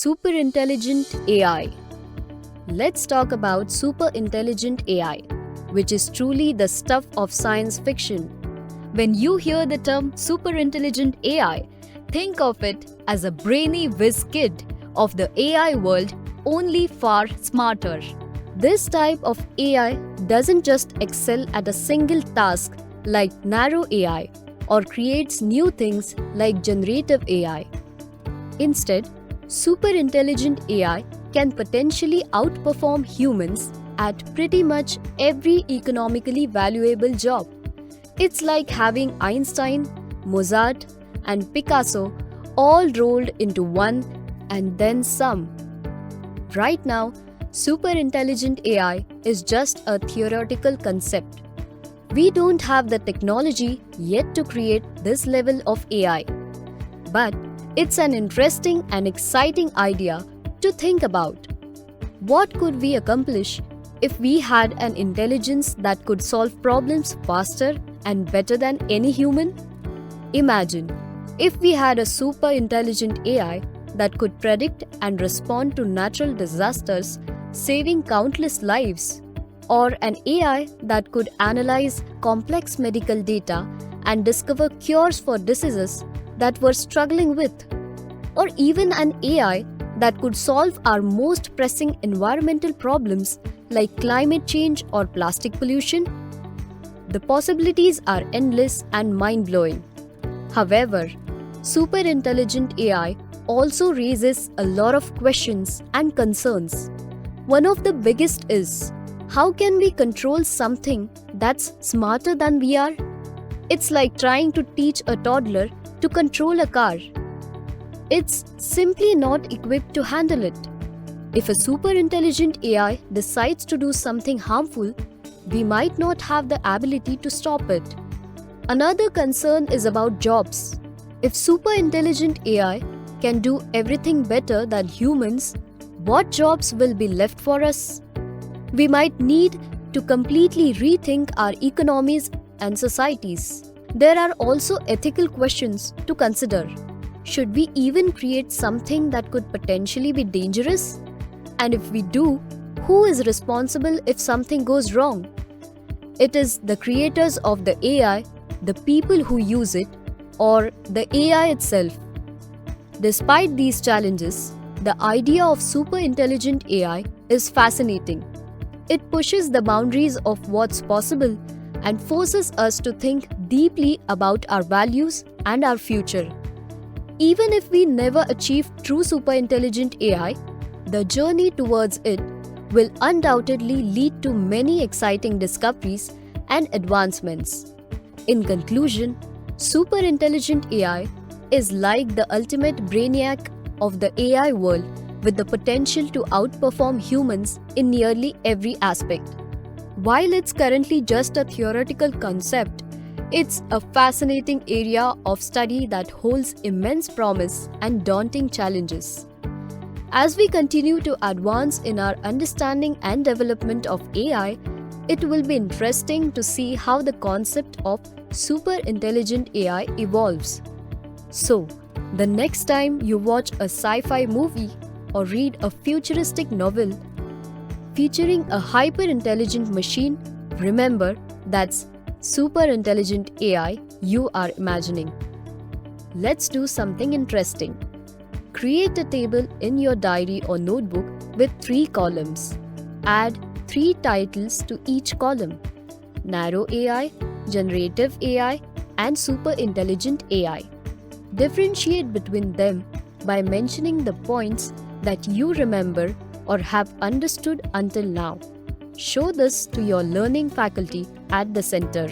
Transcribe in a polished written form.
Super intelligent AI. Let's talk about super intelligent AI, which is truly the stuff of science fiction. When you hear the term super intelligent AI, think of it as a brainy whiz kid of the AI world, only far smarter. This type of AI doesn't just excel at a single task like narrow AI or creates new things like generative AI. Instead, super intelligent AI can potentially outperform humans at pretty much every economically valuable job. It's like having Einstein, Mozart, and Picasso all rolled into one and then some. Right now, super intelligent AI is just a theoretical concept. We don't have the technology yet to create this level of AI. But it's an interesting and exciting idea to think about. What could we accomplish if we had an intelligence that could solve problems faster and better than any human? Imagine if we had a super intelligent AI that could predict and respond to natural disasters, saving countless lives, or an AI that could analyze complex medical data and discover cures for diseases that we're struggling with, or even an AI that could solve our most pressing environmental problems like climate change or plastic pollution. The possibilities are endless and mind-blowing. However, super intelligent AI also raises a lot of questions and concerns. One of the biggest is, how can we control something that's smarter than we are? It's like trying to teach a toddler to control a car. It's simply not equipped to handle it. If a super intelligent AI decides to do something harmful, we might not have the ability to stop it. Another concern is about jobs. If super intelligent AI can do everything better than humans, what jobs will be left for us? We might need to completely rethink our economies and societies. There are also ethical questions to consider. Should we even create something that could potentially be dangerous? And if we do, who is responsible if something goes wrong? It is the creators of the AI, the people who use it, or the AI itself. Despite these challenges, the idea of super intelligent AI is fascinating. It pushes the boundaries of what's possible and forces us to think deeply about our values and our future. Even if we never achieve true super intelligent AI, the journey towards it will undoubtedly lead to many exciting discoveries and advancements. In conclusion, super intelligent AI is like the ultimate brainiac of the AI world, with the potential to outperform humans in nearly every aspect. While it's currently just a theoretical concept, it's a fascinating area of study that holds immense promise and daunting challenges. As we continue to advance in our understanding and development of AI, it will be interesting to see how the concept of super intelligent AI evolves. So, the next time you watch a sci-fi movie or read a futuristic novel featuring a hyper-intelligent machine, remember that's super intelligent AI you are imagining. Let's do something interesting. Create a table in your diary or notebook with 3 columns. Add 3 titles to each column: narrow AI, generative AI, and super intelligent AI. Differentiate between them by mentioning the points that you remember or have understood until now. Show this to your learning faculty at the center.